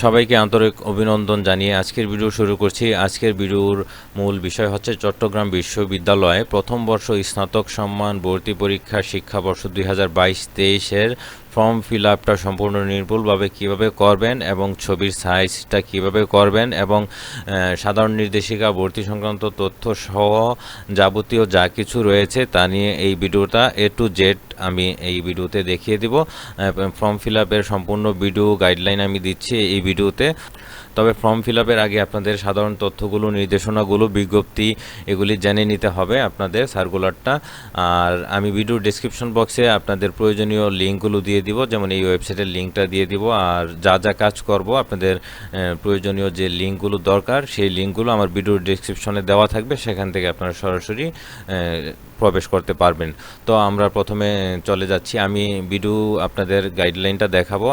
সবাইকে আন্তরিক অভিনন্দন জানিয়ে আজকের ভিডিও শুরু করছি। আজকের ভিডিওর মূল বিষয় হচ্ছে চট্টগ্রাম বিশ্ববিদ্যালয়ে প্রথম বর্ষ স্নাতক সম্মান ভর্তি পরীক্ষা শিক্ষাবর্ষ 2022-23-এর ফর্ম ফিল আপটা সম্পূর্ণ নির্ভুলভাবে কীভাবে করবেন এবং ছবির সাইজটা কীভাবে করবেন এবং সাধারণ নির্দেশিকা ভর্তি সংক্রান্ত তথ্য সহ যাবতীয় যা কিছু রয়েছে তা নিয়ে এই ভিডিওটা A to Z আমি এই ভিডিওতে দেখিয়ে দিব। ফর্ম ফিল আপের সম্পূর্ণ ভিডিও গাইডলাইন আমি দিচ্ছি এই ভিডিওতে। তবে ফর্ম ফিল আপের আগে আপনাদের সাধারণ তথ্যগুলো, নির্দেশনাগুলো, বিজ্ঞপ্তি এগুলি জেনে নিতে হবে আপনাদের সার্কুলারটা। আর আমি ভিডিও ডেসক্রিপশন বক্সে আপনাদের প্রয়োজনীয় লিঙ্কগুলো দিয়ে দিব, যেমন এই ওয়েবসাইটের লিঙ্কটা দিয়ে দিব। আর যা যা কাজ করব আপনাদের প্রয়োজনীয় যে লিঙ্কগুলো দরকার সেই লিঙ্কগুলো আমার ভিডিও ডেসক্রিপশনে দেওয়া থাকবে, সেখান থেকে আপনারা সরাসরি প্রবেশ করতে পারবেন। তো আমরা প্রথমে চলে যাচ্ছি, আমি ভিডিও আপনাদের গাইডলাইনটা দেখাবো।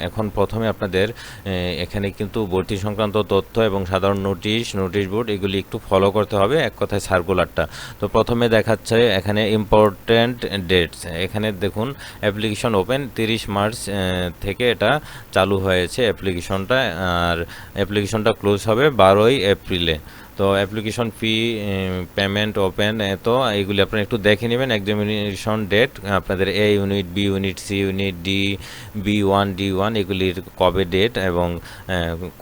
এখন প্রথমে আপনাদের এখানে কিন্তু ভর্তি সংক্রান্ত তথ্য এবং সাধারণ নোটিশ বোর্ড এগুলি একটু ফলো করতে হবে, এক কথায় সার্কুলারটা। তো প্রথমে দেখাচ্ছে এখানে ইম্পর্ট্যান্ট ডেটস। এখানে দেখুন অ্যাপ্লিকেশন ওপেন 30 মার্চ থেকে এটা চালু হয়েছে অ্যাপ্লিকেশনটা, আর অ্যাপ্লিকেশনটা ক্লোজ হবে 12 এপ্রিলে। তো অ্যাপ্লিকেশন ফি, পেমেন্ট ওপেন, তো এইগুলি আপনারা একটু দেখে নেবেন। এক্সামিনেশন ডেট আপনাদের A unit, B unit, C unit, B1 D1 এগুলির কবে ডেট এবং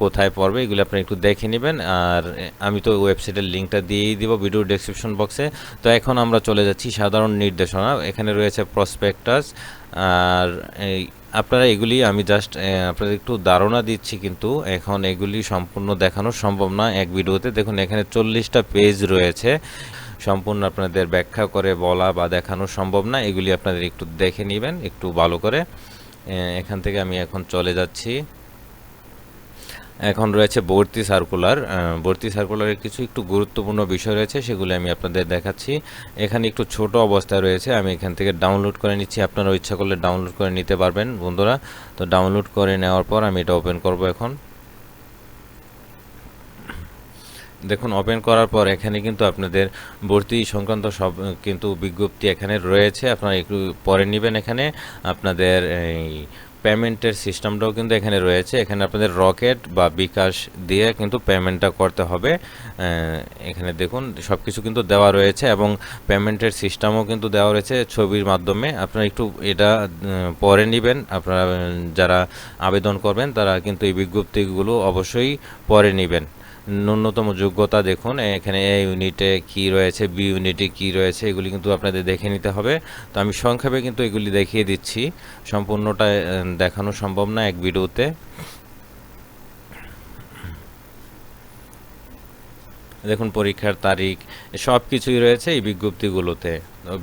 কোথায় পড়বে এগুলি আপনারা একটু দেখে নেবেন। আর আমি তো ওয়েবসাইটের লিঙ্কটা দিয়েই দিব ভিডিও ডেসক্রিপশন বক্সে। তো এখন আমরা চলে যাচ্ছি সাধারণ নির্দেশনা। এখানে রয়েছে প্রসপেক্টাস, আর আপনারা এগুলি আমি জাস্ট আপনাদের একটু ধারণা দিচ্ছি, কিন্তু এখন এগুলি সম্পূর্ণ দেখানো সম্ভব না এক ভিডিওতে। দেখুন এখানে 40টা পেজ রয়েছে, সম্পূর্ণ আপনাদের ব্যাখ্যা করে বলা বা দেখানো সম্ভব না। এগুলি আপনাদের একটু দেখে নেবেন একটু ভালো করে। এখান থেকে আমি এখন চলে যাচ্ছি। এখন রয়েছে ভর্তি সার্কুলার। ভর্তি সার্কুলারের কিছু একটু গুরুত্বপূর্ণ বিষয় রয়েছে, সেগুলি আমি আপনাদের দেখাচ্ছি। এখানে একটু ছোট অবস্থায় রয়েছে, আমি এখান থেকে ডাউনলোড করে নিচ্ছি। আপনারা ইচ্ছা করলে ডাউনলোড করে নিতে পারবেন বন্ধুরা। তো ডাউনলোড করে নেওয়ার পর আমি এটা ওপেন করব। এখন দেখুন ওপেন করার পর এখানে কিন্তু আপনাদের ভর্তি সংক্রান্ত সব কিন্তু বিজ্ঞপ্তি এখানে রয়েছে, আপনারা একটু পরে নেবেন। এখানে আপনাদের এই পেমেন্টের সিস্টেমটাও কিন্তু এখানে রয়েছে। এখানে আপনাদের রকেট বা বিকাশ দিয়ে কিন্তু পেমেন্টটা করতে হবে। এখানে দেখুন সব কিছু কিন্তু দেওয়া রয়েছে এবং পেমেন্টের সিস্টেমও কিন্তু দেওয়া রয়েছে ছবির মাধ্যমে। আপনারা একটু এটা পরে নেবেন। আপনারা যারা আবেদন করবেন তারা কিন্তু এই বিজ্ঞপ্তিগুলো অবশ্যই পরে নেবেন। ন্যূনতম যোগ্যতা দেখুন এখানে এ ইউনিটে কি রয়েছে, বি ইউনিটে কি রয়েছে, এগুলি কিন্তু আপনাদের দেখে নিতে হবে। তো আমি সংক্ষেপে কিন্তু এগুলি দেখিয়ে দিচ্ছি, সম্পূর্ণটা দেখানো সম্ভব না এক ভিডিওতে। দেখুন পরীক্ষার তারিখ সব কিছুই রয়েছে এই বিজ্ঞপ্তিগুলোতে।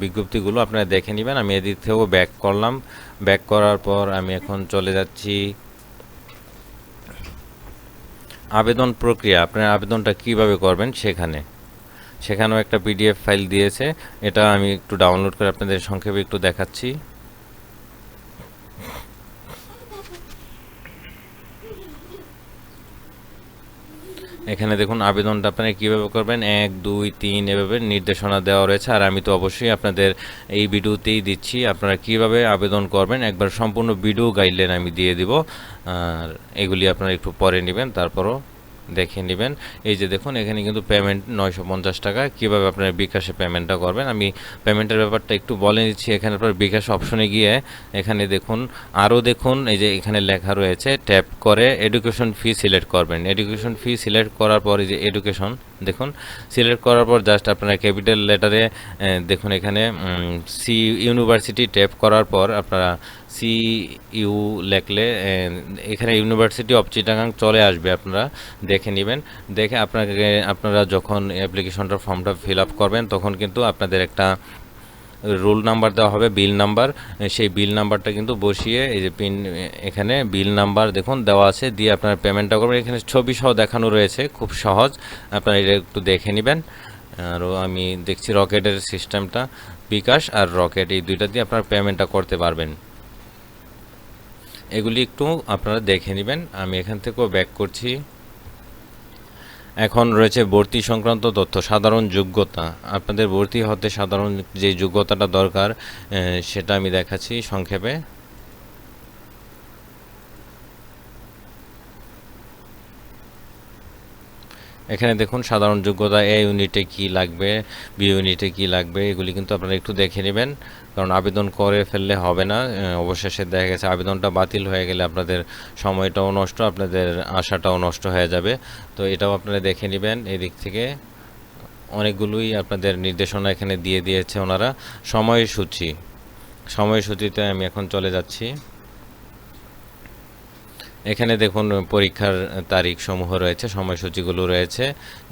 বিজ্ঞপ্তিগুলো আপনারা দেখে নেবেন। আমি এদিক থেকেও ব্যাক করলাম। ব্যাক করার পর আমি এখন চলে যাচ্ছি আবেদন প্রক্রিয়া। আপনার আবেদনটা কিভাবে করবেন সেখানেও একটা PDF ফাইল দিয়েছে, এটা আমি একটু ডাউনলোড করে আপনাদের সংক্ষেপে একটু দেখাচ্ছি। এখানে দেখুন আবেদনটা আপনারা কীভাবে করবেন, 1 2 3 এভাবে নির্দেশনা দেওয়া রয়েছে। আর আমি তো অবশ্যই আপনাদের এই ভিডিওতেই দিচ্ছি আপনারা কিভাবে আবেদন করবেন, একবার সম্পূর্ণ ভিডিও গাইডলাইন আমি দিয়ে দিব। আর এগুলি আপনারা একটু পরে নেবেন, তারপরও দেখে নেবেন। এই যে দেখুন এখানে কিন্তু পেমেন্ট 950 টাকা। কীভাবে আপনারা বিকাশে পেমেন্টটা করবেন আমি পেমেন্টের ব্যাপারটা একটু বলে দিচ্ছি। এখানে আপনার বিকাশ অপশনে গিয়ে এখানে দেখুন আরও দেখুন এই যে এখানে লেখা রয়েছে ট্যাপ করে এডুকেশন ফি সিলেক্ট করবেন। এডুকেশন ফি সিলেক্ট করার পর এই যে এডুকেশন দেখুন সিলেক্ট করার পর জাস্ট আপনারা ক্যাপিটাল লেটারে দেখুন এখানে সি ইউনিভার্সিটি ট্যাপ করার পর আপনারা CU লেখলে এখানে ইউনিভার্সিটি অফ চিটাগাং চলে আসবে, আপনারা দেখে নেবেন। দেখে আপনারা যখন অ্যাপ্লিকেশনটার ফর্মটা ফিল আপ করবেন তখন কিন্তু আপনাদের একটা রোল নাম্বার দেওয়া হবে, বিল নাম্বার। সেই বিল নাম্বারটা কিন্তু বসিয়ে এই যে এখানে বিল নাম্বার দেখুন দেওয়া আছে, দিয়ে আপনারা পেমেন্টটা করবেন। এখানে ছবি সহ দেখানো রয়েছে, খুব সহজ, আপনারা এটা একটু দেখে নেবেন। আরও আমি দেখছি রকেটের সিস্টেমটা, বিকাশ আর রকেট এই দুইটা দিয়ে আপনারা পেমেন্টটা করতে পারবেন। এগুলি একটু আপনারা দেখে নেবেন। আমি এখান থেকেও ব্যাক করছি। এখন রয়েছে ভর্তি সংক্রান্ত তথ্য, সাধারণ যোগ্যতা। আপনাদের ভর্তি হতে সাধারণ যে যোগ্যতাটা দরকার সেটা আমি দেখাচ্ছি সংক্ষেপে। এখানে দেখুন সাধারণ যোগ্যতা এ ইউনিটে কি লাগবে, বি ইউনিটে কি লাগবে, এগুলি কিন্তু আপনারা একটু দেখে নেবেন, কারণ আবেদন করে ফেললে হবে না। অবশেষে দেখা গেছে আবেদনটা বাতিল হয়ে গেলে আপনাদের সময়টাও নষ্ট, আপনাদের আশাটাও নষ্ট হয়ে যাবে। তো এটাও আপনারা দেখে নেবেন। এই দিক থেকে অনেকগুলোই আপনাদের নির্দেশনা এখানে দিয়ে দিয়েছে ওনারা। সময়সূচিতে আমি এখন চলে যাচ্ছি। এখানে দেখুন পরীক্ষার তারিখ সমূহ রয়েছে, সময়সূচিগুলো রয়েছে,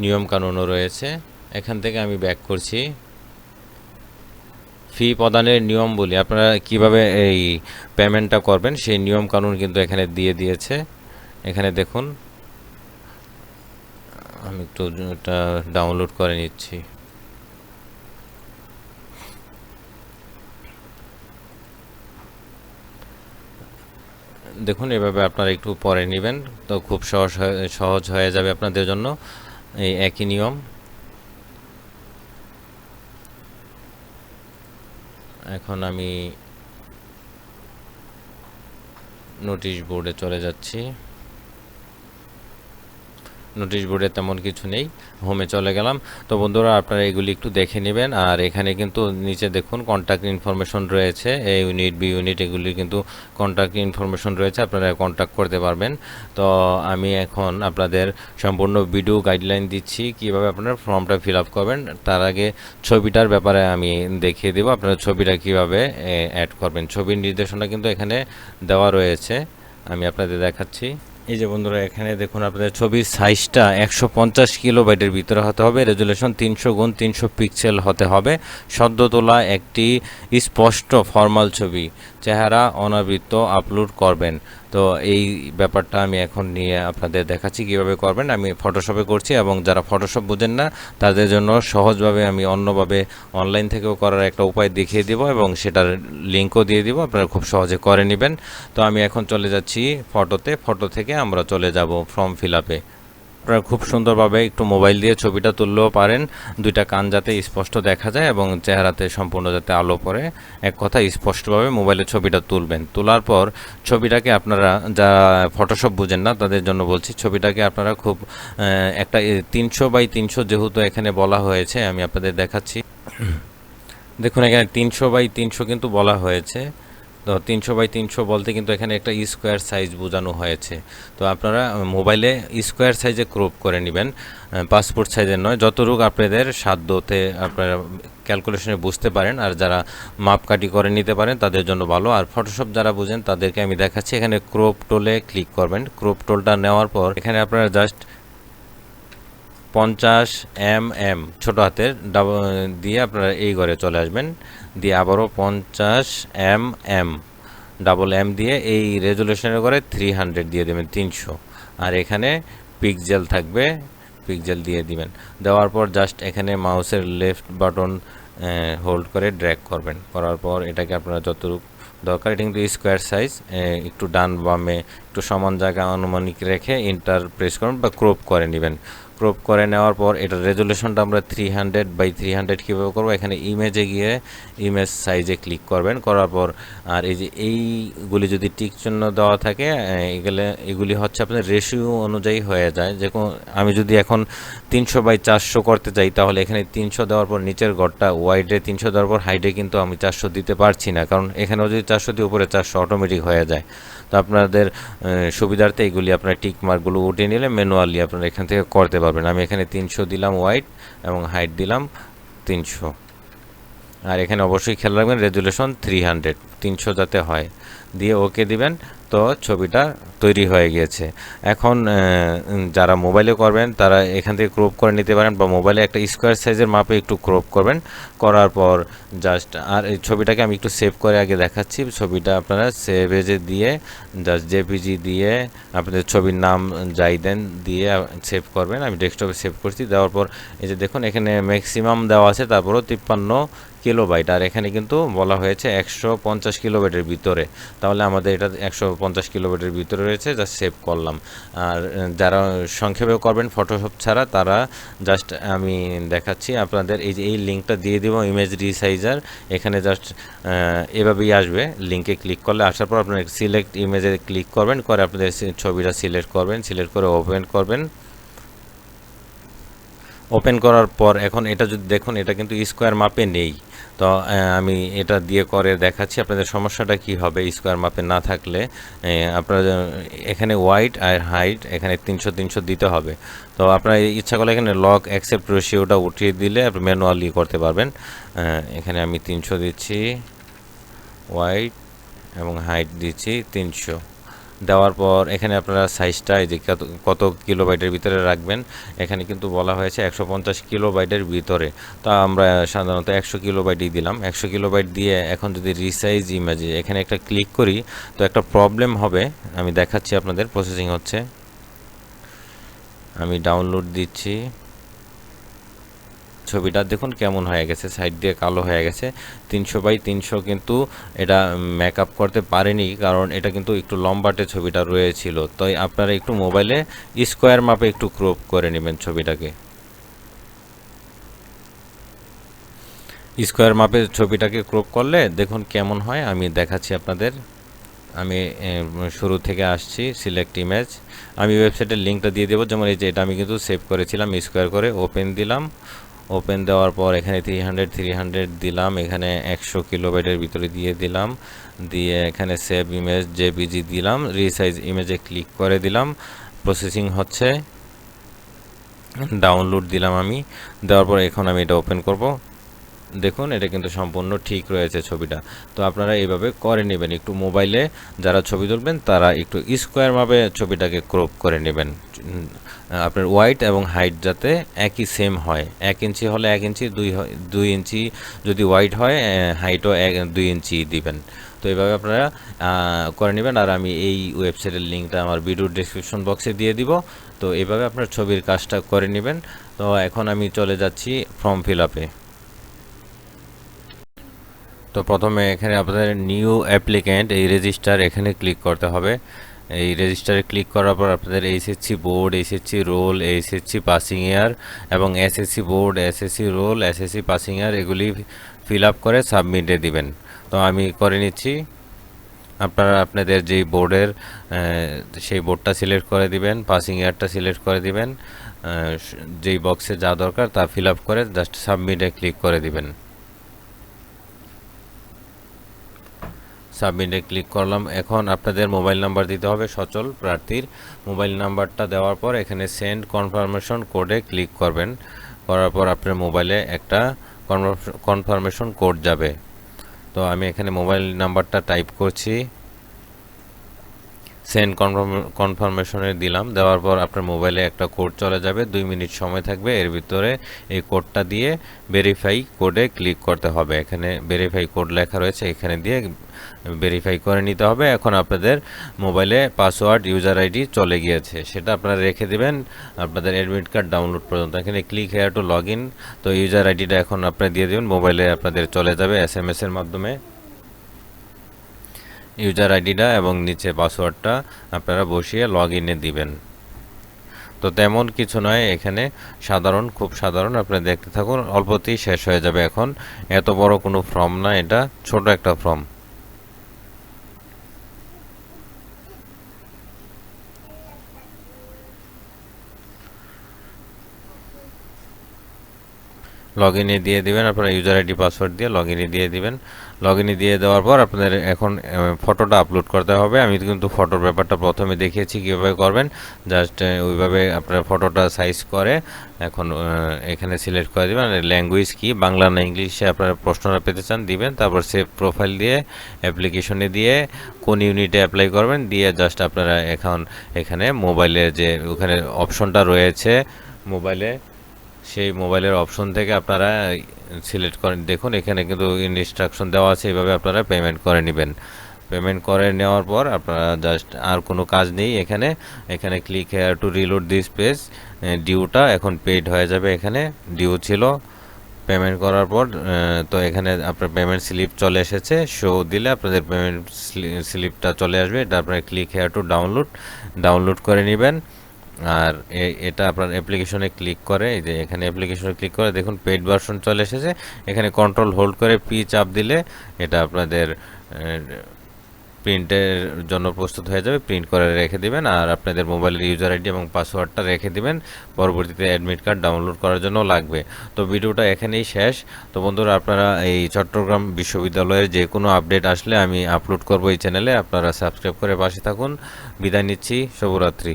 নিয়মকানুনও রয়েছে। এখান থেকে আমি ব্যাক করছি। ফি প্রদানের নিয়ম বলি, আপনারা কিভাবে এই পেমেন্টটা করবেন সেই নিয়মকানুন কিন্তু এখানে দিয়ে দিয়েছে। এখানে দেখুন, আমি একটু এটা ডাউনলোড করে নিচ্ছি। দেখুন এভাবে আপনারা একটু পরে নেবেন, তো খুব সহজ হয়ে যাবে আপনাদের জন্য। এই একই নিয়ম। এখন আমি নোটিশ বোর্ডে চলে যাচ্ছি। নোটিশ বোর্ডে তেমন কিছু নেই, হোমে চলে গেলাম। তো বন্ধুরা আপনারা এগুলি একটু দেখে নেবেন। আর এখানে কিন্তু নিচে দেখুন কন্ট্যাক্ট ইনফরমেশন রয়েছে, এ ইউনিট বি ইউনিট এগুলি কিন্তু কন্ট্যাক্ট ইনফরমেশন রয়েছে, আপনারা কন্ট্যাক্ট করতে পারবেন। তো আমি এখন আপনাদের সম্পূর্ণ ভিডিও গাইডলাইন দিচ্ছি কিভাবে আপনারা ফর্মটা ফিল আপ করবেন। তার আগে ছবিটার ব্যাপারে আমি দেখিয়ে দেবো আপনারা ছবিটা কিভাবে অ্যাড করবেন। ছবির নির্দেশনা কিন্তু এখানে দেওয়া রয়েছে, আমি আপনাদের দেখাচ্ছি। এই যে বন্ধুরা এখানে দেখুন আপনাদের ছবির সাইজটা 150 কিলোবাইটের ভিতরে হতে হবে, রেজুলেশন 300x300 পিক্সেল হতে হবে, সদ্য তোলা একটি স্পষ্ট ফর্মাল ছবি, চেহারা অনাবৃত আপলোড করবেন। তো এই ব্যাপারটা আমি এখন নিয়ে আপনাদের দেখাচ্ছি কিভাবে করবেন। আমি ফটোশপে করছি, এবং যারা ফটোশপ বোঝেন না তাদের জন্য সহজভাবে আমি অন্যভাবে অনলাইন থেকেও করার একটা উপায় দেখিয়ে দেব, এবং সেটার লিঙ্কও দিয়ে দিব, আপনারা খুব সহজে করে নেবেন। তো আমি এখন চলে যাচ্ছি ফটো থেকে আমরা চলে যাব ফর্ম ফিল আপে। আপনারা খুব সুন্দরভাবে একটু মোবাইল দিয়ে ছবিটা তুললেও পারেন, দুইটা কান যাতে স্পষ্ট দেখা যায় এবং চেহারাতে সম্পূর্ণ যাতে আলো পড়ে, এক কথা স্পষ্টভাবে মোবাইলে ছবিটা তুলবেন। তোলার পর ছবিটাকে আপনারা, যারা ফটোশপ বুঝেন না তাদের জন্য বলছি, ছবিটাকে আপনারা খুব একটা 300x300 যেহেতু এখানে বলা হয়েছে, আমি আপনাদের দেখাচ্ছি। দেখুন এখানে 300x300 কিন্তু বলা হয়েছে। তো 300x300 বলতে কিন্তু এখানে একটা স্কোয়ার সাইজ বোঝানো হয়েছে। তো আপনারা মোবাইলে স্কোয়ার সাইজে ক্রপ করে নেবেন, পাসপোর্ট সাইজের নয়। যতটুকু আপনাদের সাধ্যতে আপনারা ক্যালকুলেশনে বুঝতে পারেন, আর যারা মাপকাঠি করে নিতে পারেন তাদের জন্য ভালো। আর ফটোশপ যারা বুঝেন তাদেরকে আমি দেখাচ্ছি। এখানে ক্রপ টোলে ক্লিক করবেন। ক্রপ টোলটা নেওয়ার পর এখানে আপনারা জাস্ট 50 mm ছোটো হাতের দিয়ে আপনারা এই ঘরে চলে আসবেন, দিয়ে আবারও 50 mm ডাবল এম দিয়ে এই রেজুলেশনের করে 300 দিয়ে দেবেন, 300। আর এখানে পিক্সেল থাকবে, পিক্সেল দিয়ে দিবেন। দেওয়ার পর জাস্ট এখানে মাউসের লেফট বাটন হোল্ড করে ড্র্যাগ করবেন। করার পর এটাকে আপনারা যতটুকু দরকার, এটা কিন্তু স্কোয়ার সাইজ, একটু ডান বামে একটু সমান জায়গা আনুমানিক রেখে এন্টার প্রেস করুন বা ক্রপ করে নেবেন। ক্রপ করে নেওয়ার পর এটার রেজুলেশনটা আমরা 300x300 কীভাবে করবো, এখানে ইমেজে গিয়ে ইমেজ সাইজে ক্লিক করবেন। করার পর আর এই যে এইগুলি যদি টিক চিহ্ন দেওয়া থাকে, এগুলি হচ্ছে আপনার রেশিও অনুযায়ী হয়ে যায়। যেরকম আমি যদি এখন 300x400 করতে চাই, তাহলে এখানে 300 দেওয়ার পর নিচের ঘরটা ওয়াইডে 300 দেওয়ার পর হাইটে কিন্তু আমি 400 দিতে পারছি না, কারণ এখানেও যদি 400 দিয়ে উপরে 400 অটোমেটিক হয়ে যায়। তো আপনাদের সুবিধার্থে এগুলি আপনার টিক মার্কগুলো উঠিয়ে নিলে ম্যানুয়ালি আপনারা এখান থেকে করতে পারবেন। আমি এখানে 300 দিলাম ওয়াইড এবং হাইট দিলাম 300। আর এখানে অবশ্যই খেয়াল রাখবেন রেজুলেশন 300 যাতে হয়, দিয়ে ওকে দিবেন। তো ছবিটা তৈরি হয়ে গিয়েছে। এখন যারা মোবাইলে করবেন তারা এখান থেকে ক্রপ করে নিতে পারেন, বা মোবাইলে একটা স্কোয়ার সাইজের মাপে একটু ক্রপ করবেন। করার পর জাস্ট আর এই ছবিটাকে আমি একটু সেভ করে আগে দেখাচ্ছি। ছবিটা আপনারা সেভ এজে দিয়ে জাস্ট জেপিজি দিয়ে আপনাদের ছবির নাম যাই দেন দিয়ে সেভ করবেন। আমি ডেস্কটপে সেভ করছি। দেওয়ার পর এই যে দেখুন এখানে ম্যাক্সিমাম দেওয়া আছে, তারপরও 53 কিলোবাইট, আর এখানে কিন্তু বলা হয়েছে 150 কিলোবাইটের ভিতরে। তাহলে আমাদের এটা 150 কিলোবাইটের ভিতরে রয়েছে, জাস্ট সেভ করলাম। আর যারা সংক্ষেপে করবেন ফটোশপ ছাড়া, তারা জাস্ট আমি দেখাচ্ছি আপনাদের, এই যে এই লিঙ্কটা দিয়ে দিব ইমেজ রিসাইজার, এখানে জাস্ট এভাবেই আসবে। লিঙ্কে ক্লিক করলে আসার পর আপনার সিলেক্ট ইমেজে ক্লিক করবেন, করে আপনাদের ছবিটা সিলেক্ট করবেন, সিলেক্ট করে ওপেন করবেন। ওপেন করার পর এখন এটা যদি দেখুন, এটা কিন্তু স্কোয়ার মাপে নেই। তো আমি এটা দিয়ে করে দেখাচ্ছি আপনাদের সমস্যাটা কি হবে স্কোয়ার মাপে না থাকলে। আপনারা এখানে ওয়াইড আর হাইট এখানে 300 দিতে হবে। তো আপনার ইচ্ছা করলে এখানে লক অ্যাকসেপ্ট রেশিওটা উঠিয়ে দিলে আপনি ম্যানুয়ালি করতে পারবেন। এখানে আমি 300 দিচ্ছি, ওয়াইড এবং হাইট দিচ্ছি 300। দেওয়ার পর এখানে আপনারা সাইজটা এই যে কত কিলোবাইটের ভিতরে রাখবেন, এখানে কিন্তু বলা হয়েছে 150 কিলোবাইটের ভিতরে। তো আমরা সাধারণত 100 কিলোবাইটই দিলাম। 100 কিলোবাইট দিয়ে এখন যদি রিসাইজ ইমেজে এখানে একটা ক্লিক করি, তো একটা প্রবলেম হবে, আমি দেখাচ্ছি আপনাদের। প্রসেসিং হচ্ছে, আমি ডাউনলোড দিচ্ছি। ছবিটা দেখুন কেমন হয়ে গেছে, সাইড দিয়ে কালো হয়ে গেছে। 300x300 কিন্তু এটা মেকআপ করতে পারেনি, কারণ এটা কিন্তু একটু লম্বাটে ছবিটা রয়েছিল। তাই আপনারা একটু মোবাইলে স্কোয়ার মাপে একটু ক্রপ করে নেবেন ছবিটাকে। স্কোয়ার মাপে ছবিটাকে ক্রপ করলে দেখুন কেমন হয়, আমি দেখাচ্ছি আপনাদের। আমি শুরু থেকে আসছি, সিলেক্ট ইমেজ। আমি ওয়েবসাইটের লিঙ্কটা দিয়ে দেবো। যেমন এই যে এটা আমি কিন্তু সেভ করেছিলাম স্কোয়ার করে, ওপেন দিলাম। ওপেন দেওয়ার পর এখানে 300 দিলাম, এখানে 100 কিলোবাইটের ভিতরে দিয়ে দিলাম, দিয়ে এখানে সেভ ইমেজ জেপিজি দিলাম, রিসাইজ ইমেজে ক্লিক করে দিলাম। প্রসেসিং হচ্ছে, ডাউনলোড দিলাম আমি। দেওয়ার পর এখন আমি এটা ওপেন করব। দেখুন এটা কিন্তু সম্পূর্ণ ঠিক রয়েছে ছবিটা। তো আপনারা এইভাবে করে নেবেন। একটু মোবাইলে যারা ছবি তুলবেন তারা একটু স্কোয়ার মাপে ছবিটাকে ক্রপ করে নেবেন। আপনার ওয়াইড এবং হাইট যাতে একই সেম হয়। 1 ইঞ্চি হলে 1 ইঞ্চি, 2 ইঞ্চি যদি ওয়াইড হয়, হাইটও 2 ইঞ্চি দিবেন। তো এইভাবে আপনারা করে নেবেন। আর আমি এই ওয়েবসাইটের লিঙ্কটা আমার ভিডিওর ডেসক্রিপশন বক্সে দিয়ে দিব। তো এইভাবে আপনার ছবির কাজটা করে নেবেন। তো এখন আমি চলে যাচ্ছি ফর্ম ফিল আপে। তো প্রথমে এখানে আপনাদের নিউ অ্যাপ্লিক্যান্ট, এই রেজিস্টার এখানে ক্লিক করতে হবে। এই রেজিস্টারে ক্লিক করার পর আপনাদের HSC board, HSC roll, HSC passing year এবং SSC board, SSC roll, SSC passing year এগুলি ফিল আপ করে সাবমিটে দিবেন। তো আমি করে নিচ্ছি। আপনারা আপনাদের যেই বোর্ডের সেই বোর্ডটা সিলেক্ট করে দিবেন, পাসিং ইয়ারটা সিলেক্ট করে দিবেন, যেই বক্সে যা দরকার তা ফিল আপ করে জাস্ট সাবমিটে ক্লিক করে দিবেন। সাবমিটে ক্লিক করলাম। এখন আপনাদের মোবাইল নাম্বার দিতে হবে সচল প্রার্থীর। মোবাইল নাম্বারটা দেওয়ার পর এখানে সেন্ড কনফার্মেশন কোডে ক্লিক করবেন। করার পর আপনার মোবাইলে একটা কনফার্মেশন কোড যাবে। তো আমি এখানে মোবাইল নাম্বারটা টাইপ করছি, সেন্ড কনফার্মেশনে দিলাম। দেওয়ার পর আপনার মোবাইলে একটা কোড চলে যাবে, 2 মিনিট সময় থাকবে। এর ভিতরে এই কোডটা দিয়ে ভেরিফাই কোডে ক্লিক করতে হবে। এখানে ভেরিফাই কোড লেখা রয়েছে, এখানে দিয়ে ভেরিফাই করে নিতে হবে। এখন আপনাদের মোবাইলে পাসওয়ার্ড, ইউজার আইডি চলে গিয়েছে, সেটা আপনারা রেখে দেবেন আপনাদের অ্যাডমিট কার্ড ডাউনলোড পর্যন্ত। এখানে click here two log in. তো ইউজার আইডিটা এখন আপনারা দিয়ে দেবেন, মোবাইলে আপনাদের চলে যাবে SMS এর মাধ্যমে ইউজার আইডিটা, এবং নিচে পাসওয়ার্ডটা আপনারা বসিয়ে লগ ইনে দিবেন। তো তেমন কিছু নয়, এখানে সাধারণ, খুব সাধারণ। আপনারা দেখতে থাকুন, অল্পতেই শেষ হয়ে যাবে। এখন এত বড় কোনো ফর্ম না, এটা ছোট একটা ফর্ম। লগ ইনে দিয়ে দিবেন, আপনারা ইউজার আইডি পাসওয়ার্ড দিয়ে লগ ইনে দিয়ে দিবেন। লগ ইনে দিয়ে দেওয়ার পর আপনাদের এখন ফটোটা আপলোড করতে হবে। আমি কিন্তু ফটোর ব্যাপারটা প্রথমে দেখিয়েছি কীভাবে করবেন। জাস্ট ওইভাবে আপনারা ফটোটা সাইজ করে এখন এখানে সিলেক্ট করে দেবেন। ল্যাঙ্গুয়েজ কি, বাংলা না ইংলিশে আপনারা প্রশ্নটা পেতে চান দিবেন। তারপর সেভ প্রোফাইল দিয়ে অ্যাপ্লিকেশনে দিয়ে কোন ইউনিটে অ্যাপ্লাই করবেন দিয়ে জাস্ট আপনারা এখন এখানে মোবাইলে যে ওখানে অপশনটা রয়েছে মোবাইলে, সেই মোবাইলের অপশন থেকে আপনারা সিলেক্ট করেন। দেখুন এখানে কিন্তু ইনস্ট্রাকশন দেওয়া আছে, এইভাবে আপনারা পেমেন্ট করে নেবেন। পেমেন্ট করে নেওয়ার পর আপনারা জাস্ট আর কোনো কাজ নেই এখানে। এখানে click here to reload this page. ডিউটা এখন পেইড হয়ে যাবে, এখানে ডিউ ছিল। পেমেন্ট করার পর তো এখানে আপনার পেমেন্ট স্লিপ চলে এসেছে, শো দিলে আপনাদের পেমেন্ট স্লিপটা চলে আসবে। এটা আপনারা ক্লিক হেয়ার টু ডাউনলোড করে নেবেন। আর এটা আপনার অ্যাপ্লিকেশনে ক্লিক করে, এই যে এখানে অ্যাপ্লিকেশনে ক্লিক করে দেখুন পেইড ভার্সন চলে এসেছে। এখানে কন্ট্রোল হোল্ড করে পি চাপ দিলে এটা আপনাদের প্রিন্টের জন্য প্রস্তুত হয়ে যাবে, প্রিন্ট করে রেখে দিবেন আর আপনাদের মোবাইলের ইউজার আইডি এবং পাসওয়ার্ডটা রেখে দিবেন, পরবর্তীতে অ্যাডমিট কার্ড ডাউনলোড করার জন্য লাগবে। তো ভিডিওটা এখানেই শেষ। তো বন্ধুরা, আপনারা এই চট্টগ্রাম বিশ্ববিদ্যালয়ের যে কোনো আপডেট আসলে আমি আপলোড করব এই চ্যানেলে, আপনারা সাবস্ক্রাইব করে পাশে থাকুন। বিদায় নিচ্ছি, শুভরাত্রি।